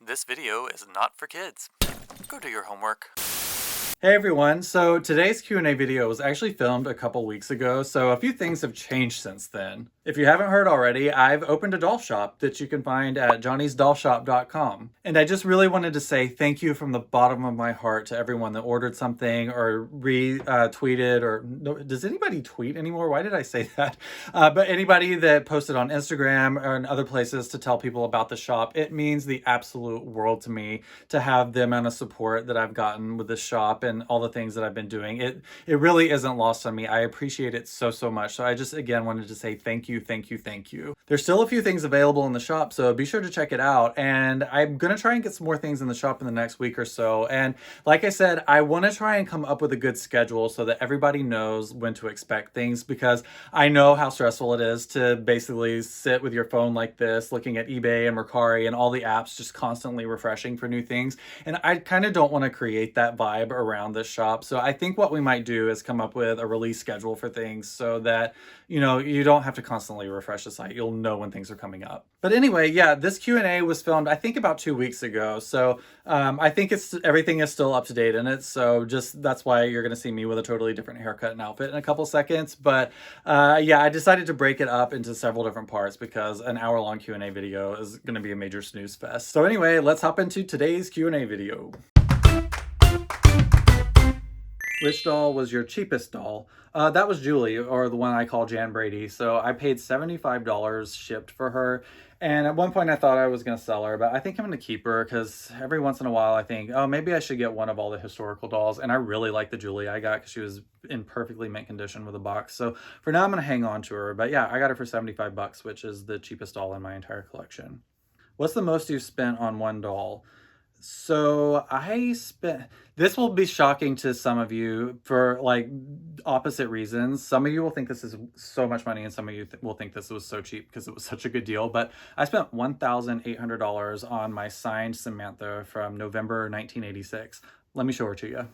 This video is not for kids. Go do your homework. Hey everyone, so today's Q&A video was actually filmed a couple weeks ago, so a few things have changed since then. If you haven't heard already, I've opened a doll shop that you can find at johnnysdollshop.com. And I just really wanted to say thank you from the bottom of my heart to everyone that ordered something or retweeted or... does anybody tweet anymore? Why did I say that? But anybody that posted on Instagram or in other places to tell people about the shop, it means the absolute world to me to have the amount of support that I've gotten with this shop and all the things that I've been doing. It really isn't lost on me. I appreciate it so much. So I just again wanted to say thank you. There's still a few things available in the shop, so be sure to check it out. And I'm gonna try and get some more things in the shop in the next week or so. And like I said, I want to try and come up with a good schedule so that everybody knows when to expect things, because I know how stressful it is to basically sit with your phone like this, looking at eBay and Mercari and all the apps just constantly refreshing for new things. And I kind of don't want to create that vibe around this shop. So I think what we might do is come up with a release schedule for things so that, you know, you don't have to constantly refresh the site. You'll know when things are coming up. But anyway, yeah, this Q&A was filmed, I think, about 2 weeks ago. So I think everything is still up to date in it. So just that's why you're going to see me with a totally different haircut and outfit in a couple seconds. But yeah, I decided to break it up into several different parts because an hour-long Q&A video is going to be a major snooze fest. So anyway, let's hop into today's Q&A video. Which doll was your cheapest doll? That was Julie, or the one I call Jan Brady. So I paid $75 shipped for her. And at one point I thought I was going to sell her, but I think I'm going to keep her because every once in a while I think, oh, maybe I should get one of all the historical dolls. And I really like the Julie I got because she was in perfectly mint condition with a box. So for now I'm going to hang on to her. But yeah, I got her for 75 bucks, which is the cheapest doll in my entire collection. What's the most you've spent on one doll? So I spent, this will be shocking to some of you for like opposite reasons. Some of you will think this is so much money and some of you will think this was so cheap because it was such a good deal. But I spent $1,800 on my signed Samantha from November 1986. Let me show her to you.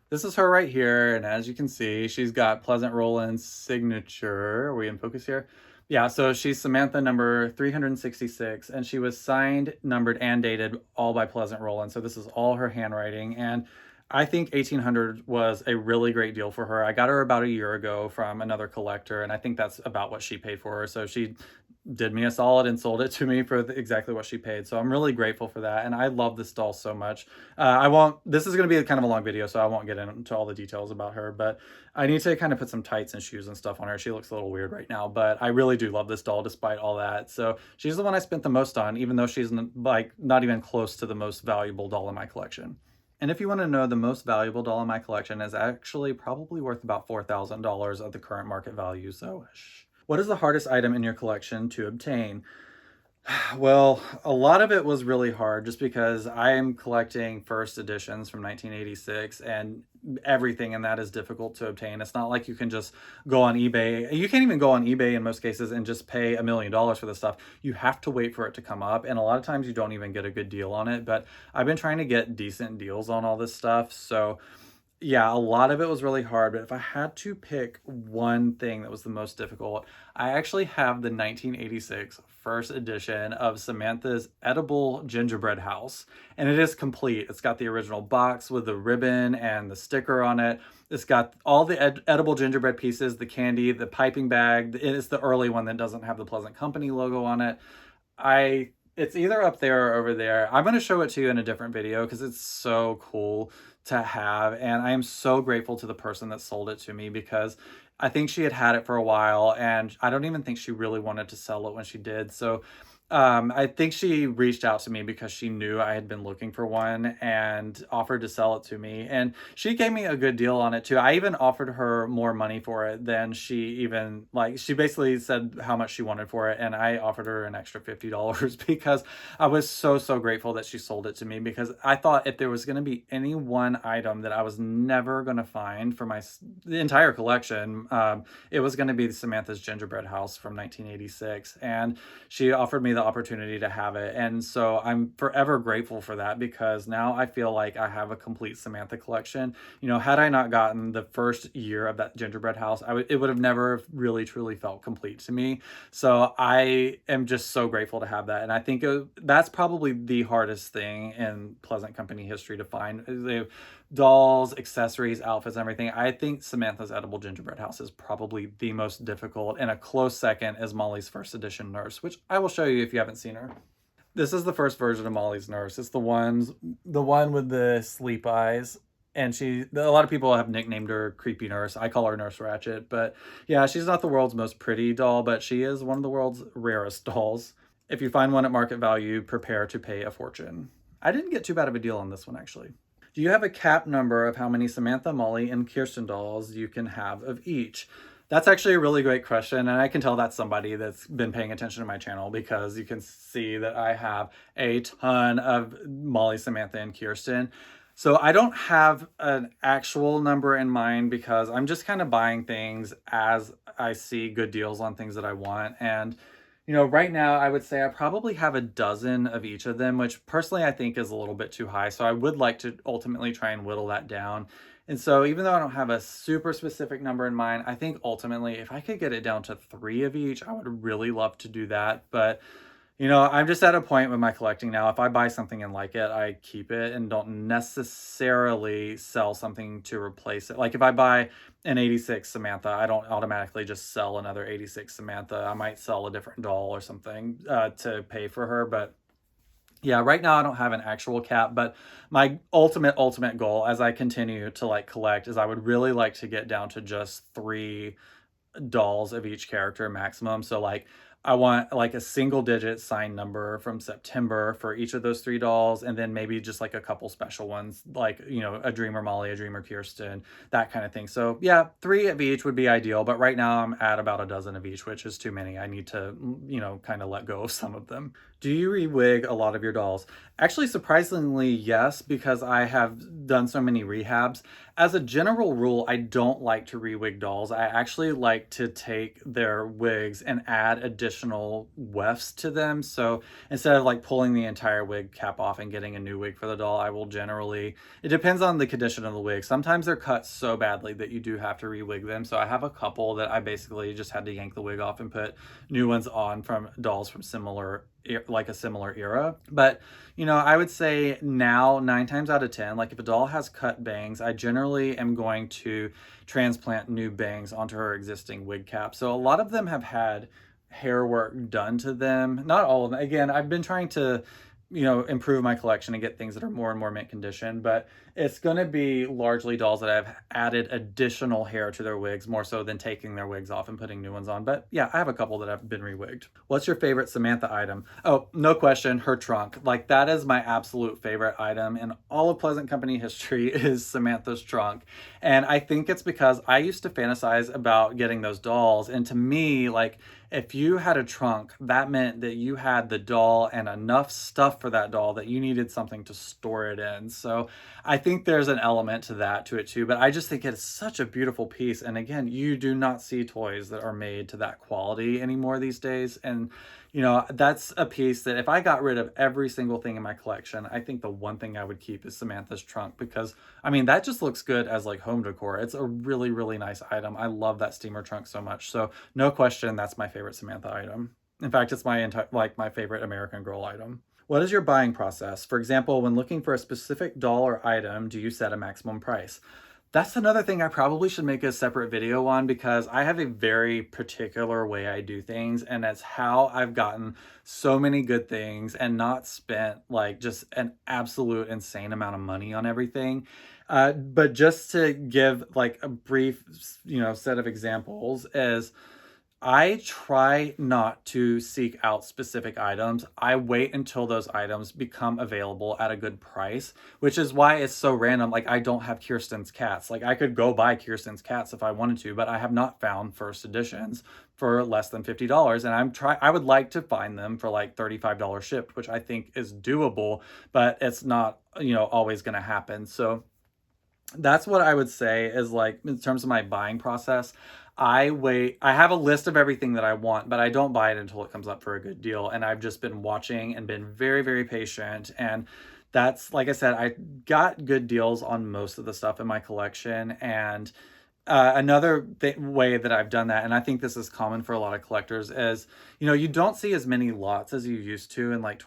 This is her right here. And as you can see, she's got Pleasant Rowland's signature. Are we in focus here? Yeah, so she's Samantha number 366, and she was signed, numbered, and dated all by Pleasant Rowland. So this is all her handwriting, and I think $1,800 was a really great deal for her. I got her about a year ago from another collector, and I think that's about what she paid for her. So she did me a solid and sold it to me for exactly what she paid. So I'm really grateful for that. And I love this doll so much. This is going to be kind of a long video, so I won't get into all the details about her, but I need to kind of put some tights and shoes and stuff on her. She looks a little weird right now, but I really do love this doll despite all that. So she's the one I spent the most on, even though she's like not even close to the most valuable doll in my collection. And if you want to know, the most valuable doll in my collection is actually probably worth about $4,000 at the current market value. So shh. What is the hardest item in your collection to obtain? Well, a lot of it was really hard just because I am collecting first editions from 1986 and everything in that is difficult to obtain. It's not like you can just go on eBay. You can't even go on eBay in most cases and just pay $1 million for this stuff. You have to wait for it to come up, and a lot of times you don't even get a good deal on it. But I've been trying to get decent deals on all this stuff. So yeah, a lot of it was really hard, but if I had to pick one thing that was the most difficult, I actually have the 1986 first edition of Samantha's Edible Gingerbread House, and it is complete. It's got the original box with the ribbon and the sticker on it. It's got all the edible gingerbread pieces, the candy, the piping bag. It's the early one that doesn't have the Pleasant Company logo on it. It's either up there or over there. I'm going to show it to you in a different video because it's so cool to have. And I am so grateful to the person that sold it to me because I think she had it for a while and I don't even think she really wanted to sell it when she did. So I think she reached out to me because she knew I had been looking for one and offered to sell it to me. And she gave me a good deal on it too. I even offered her more money for it than she basically said how much she wanted for it. And I offered her an extra $50 because I was so grateful that she sold it to me, because I thought if there was going to be any one item that I was never going to find for the entire collection, it was going to be Samantha's Gingerbread House from 1986. And she offered me the the opportunity to have it. And so I'm forever grateful for that, because now I feel like I have a complete Samantha collection. You know, had I not gotten the first year of that gingerbread house, it would have never really truly felt complete to me. So I am just so grateful to have that. And I think that's probably the hardest thing in Pleasant Company history to find. The dolls, accessories, outfits, and everything. I think Samantha's Edible Gingerbread House is probably the most difficult, and a close second is Molly's first edition nurse, which I will show you if you haven't seen her. This is the first version of Molly's nurse. It's the one with the sleep eyes. And a lot of people have nicknamed her Creepy Nurse. I call her Nurse Ratched. But yeah, she's not the world's most pretty doll, but she is one of the world's rarest dolls. If you find one at market value, prepare to pay a fortune. I didn't get too bad of a deal on this one, actually. Do you have a cap number of how many Samantha, Molly, and Kirsten dolls you can have of each? That's actually a really great question, and I can tell that's somebody that's been paying attention to my channel, because you can see that I have a ton of Molly, Samantha, and Kirsten. So I don't have an actual number in mind, because I'm just kind of buying things as I see good deals on things that I want. And you know, right now I would say I probably have a dozen of each of them, which personally I think is a little bit too high. So I would like to ultimately try and whittle that down. And so even though I don't have a super specific number in mind, I think ultimately if I could get it down to 3 of each, I would really love to do that. But you know, I'm just at a point with my collecting now. If I buy something and like it, I keep it and don't necessarily sell something to replace it. Like if I buy an 86 Samantha, I don't automatically just sell another 86 Samantha. I might sell a different doll or something to pay for her. But yeah, right now I don't have an actual cap, but my ultimate goal as I continue to like collect is I would really like to get down to just 3 dolls of each character maximum. So like I want like a single digit sign number from September for each of those 3 dolls, and then maybe just like a couple special ones, like, you know, a Dreamer Molly, a Dreamer Kirsten, that kind of thing. So yeah, 3 of each would be ideal, but right now I'm at about a dozen of each, which is too many. I need to, you know, kind of let go of some of them. Do you re-wig a lot of your dolls? Actually, surprisingly, yes, because I have done so many rehabs. As a general rule, I don't like to re-wig dolls. I actually like to take their wigs and add additional wefts to them. So instead of like pulling the entire wig cap off and getting a new wig for the doll, I will generally, it depends on the condition of the wig. Sometimes they're cut so badly that you do have to re-wig them. So I have a couple that I basically just had to yank the wig off and put new ones on from dolls from like a similar era. But you know, I would say now 9 times out of 10, like if a doll has cut bangs, I generally am going to transplant new bangs onto her existing wig cap. So a lot of them have had hair work done to them. Not all of them. Again, I've been trying to, you know, improve my collection and get things that are more and more mint condition, but it's going to be largely dolls that I've added additional hair to their wigs, more so than taking their wigs off and putting new ones on. But yeah, I have a couple that have been rewigged. What's your favorite Samantha item? Oh, no question, her trunk. Like that is my absolute favorite item in all of Pleasant Company history is Samantha's trunk. And I think it's because I used to fantasize about getting those dolls. And to me, like if you had a trunk, that meant that you had the doll and enough stuff for that doll that you needed something to store it in. So I think there's an element to it too, but I just think it's such a beautiful piece. And again, you do not see toys that are made to that quality anymore these days. And you know, that's a piece that if I got rid of every single thing in my collection, I think the one thing I would keep is Samantha's trunk, because I mean, that just looks good as like home decor. It's a really, really nice item. I love that steamer trunk so much. So no question, that's my favorite Samantha item. In fact, it's my favorite American Girl item. What is your buying process? For example, when looking for a specific doll or item, do you set a maximum price? That's another thing I probably should make a separate video on, because I have a very particular way I do things, and that's how I've gotten so many good things and not spent like just an absolute insane amount of money on everything. But just to give like a brief, you know, set of examples is I try not to seek out specific items. I wait until those items become available at a good price, which is why it's so random. Like I don't have Kirsten's cats. Like I could go buy Kirsten's cats if I wanted to, but I have not found first editions for less than $50. And I would like to find them for like $35 shipped, which I think is doable, but it's not, you know, always going to happen. So That's what I would say is like in terms of my buying process. I have a list of everything that I want, but I don't buy it until it comes up for a good deal. And I've just been watching and been very, very patient. And that's, like I said, I got good deals on most of the stuff in my collection. And another way that I've done that, and I think this is common for a lot of collectors, is you don't see as many lots as you used to in like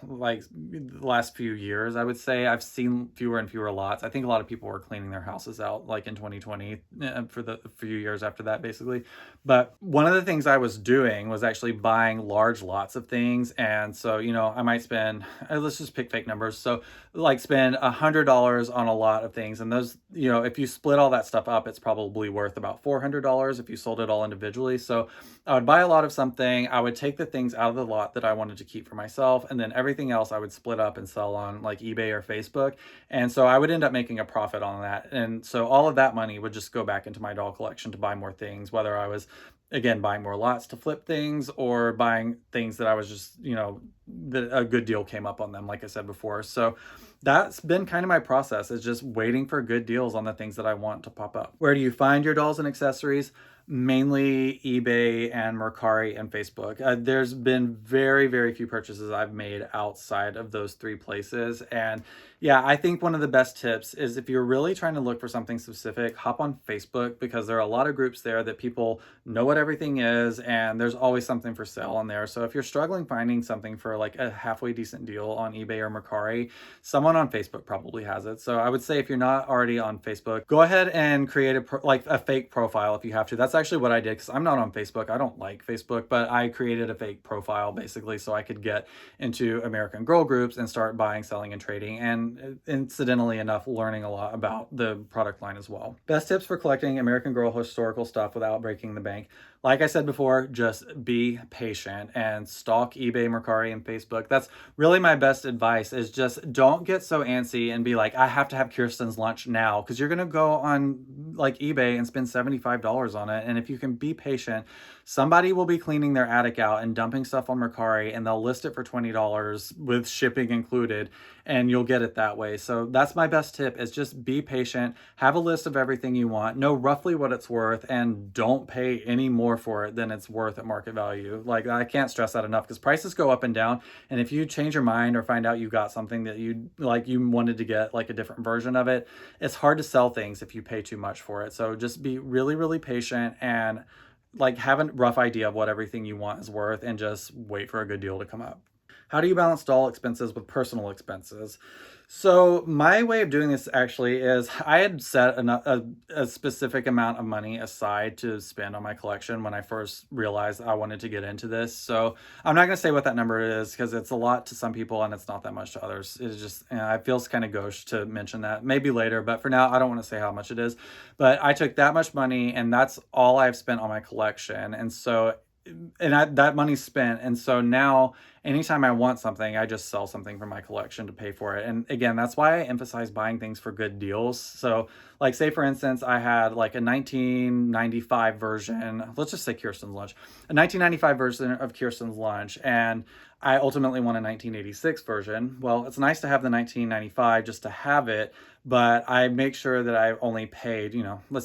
like the last few years. I would say I've seen fewer and fewer lots. I think a lot of people were cleaning their houses out like in 2020 for the few years after that, basically. But one of the things I was doing was actually buying large lots of things, and so I might spend let's just pick fake numbers. So like spend $100 on a lot of things, and those if you split all that stuff up, it's probably worth about $400 if you sold it all individually. So I would buy a lot of something, I would take the things out of the lot that I wanted to keep for myself, and then everything else I would split up and sell on like eBay or Facebook. And so I would end up making a profit on that, and so all of that money would just go back into my doll collection to buy more things, whether I was again buying more lots to flip things or buying things that I was just that a good deal came up on them, like I said before. So that's been kind of my process, is just waiting for good deals on the things that I want to pop up. Where do you find your dolls and accessories? Mainly eBay and Mercari and Facebook. There's been very, very few purchases I've made outside of those three places. And yeah, I think one of the best tips is if you're really trying to look for something specific, hop on Facebook, because there are a lot of groups there that people know what everything is, and there's always something for sale on there. So if you're struggling finding something for like a halfway decent deal on eBay or Mercari, someone on Facebook probably has it. So I would say if you're not already on Facebook, go ahead and create like a fake profile if you have to. That's actually what I did, because I'm not on Facebook. I don't like Facebook, but I created a fake profile basically so I could get into American Girl groups and start buying, selling, and trading, and incidentally enough, learning a lot about the product line as well. Best tips for collecting American Girl historical stuff without breaking the bank. Like I said before, just be patient and stalk eBay, Mercari, and Facebook. That's really my best advice, is just don't get so antsy and be like, I have to have Kirsten's lunch now, because you're going to go on like eBay and spend $75 on it. And if you can be patient, somebody will be cleaning their attic out and dumping stuff on Mercari, and they'll list it for $20 with shipping included, and you'll get it that way. So that's my best tip, is just be patient, have a list of everything you want, know roughly what it's worth, and don't pay any more for it than it's worth at market value. Like, I can't stress that enough, because prices go up and down, and if you change your mind or find out you got something that you wanted to get like a different version of it, it's hard to sell things if you pay too much for it. So just be really, really patient and like have a rough idea of what everything you want is worth, and just wait for a good deal to come up. How do you balance doll expenses with personal expenses? So my way of doing this actually is I had set a specific amount of money aside to spend on my collection when I first realized I wanted to get into this. So I'm not going to say what that number is, because it's a lot to some people and it's not that much to others. It's just, it feels kind of gauche to mention that. Maybe later, but for now, I don't want to say how much it is. But I took that much money, and that's all I've spent on my collection. And so that money's spent, and so now anytime I want something, I just sell something from my collection to pay for it. And again, that's why I emphasize buying things for good deals. So like, say for instance, I had like a 1995 version, let's just say Kirsten's Lunch, a 1995 version of Kirsten's Lunch, and I ultimately want a 1986 version. Well, it's nice to have the 1995 just to have it, but I make sure that I only paid,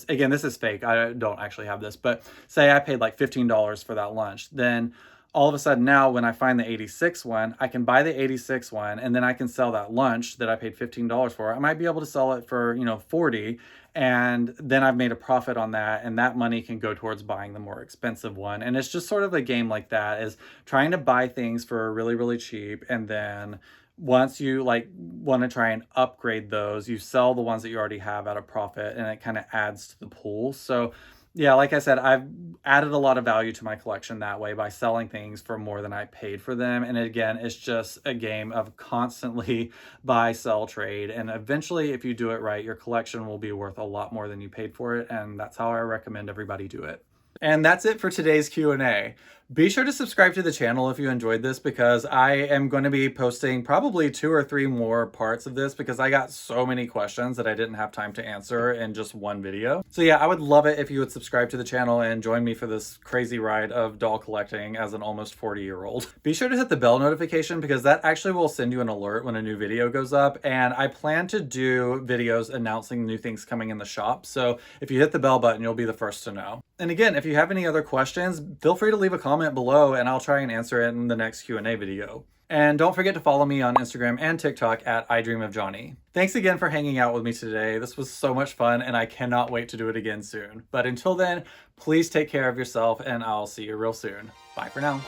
again, this is fake, I don't actually have this, but say I paid like $15 for that lunch. Then all of a sudden now, when I find the 86 one, I can buy the 86 one, and then I can sell that lunch that I paid $15 for. I might be able to sell it for, 40, and then I've made a profit on that, and that money can go towards buying the more expensive one. And it's just sort of a game like that, is trying to buy things for really, really cheap, and then once you like want to try and upgrade those, you sell the ones that you already have at a profit, and it kind of adds to the pool. So yeah, like I said, I've added a lot of value to my collection that way by selling things for more than I paid for them. And again, it's just a game of constantly buy, sell, trade. And eventually, if you do it right, your collection will be worth a lot more than you paid for it. And that's how I recommend everybody do it. And that's it for today's Q&A. Be sure to subscribe to the channel if you enjoyed this, because I am going to be posting probably 2 or 3 more parts of this because I got so many questions that I didn't have time to answer in just one video. So yeah, I would love it if you would subscribe to the channel and join me for this crazy ride of doll collecting as an almost 40-year-old. Be sure to hit the bell notification because that actually will send you an alert when a new video goes up, and I plan to do videos announcing new things coming in the shop. So if you hit the bell button, you'll be the first to know. And again, if you have any other questions, feel free to leave a comment below and I'll try and answer it in the next Q&A video. And don't forget to follow me on Instagram and TikTok at iDreamOfJohnny. Thanks again for hanging out with me today. This was so much fun and I cannot wait to do it again soon. But until then, please take care of yourself and I'll see you real soon. Bye for now.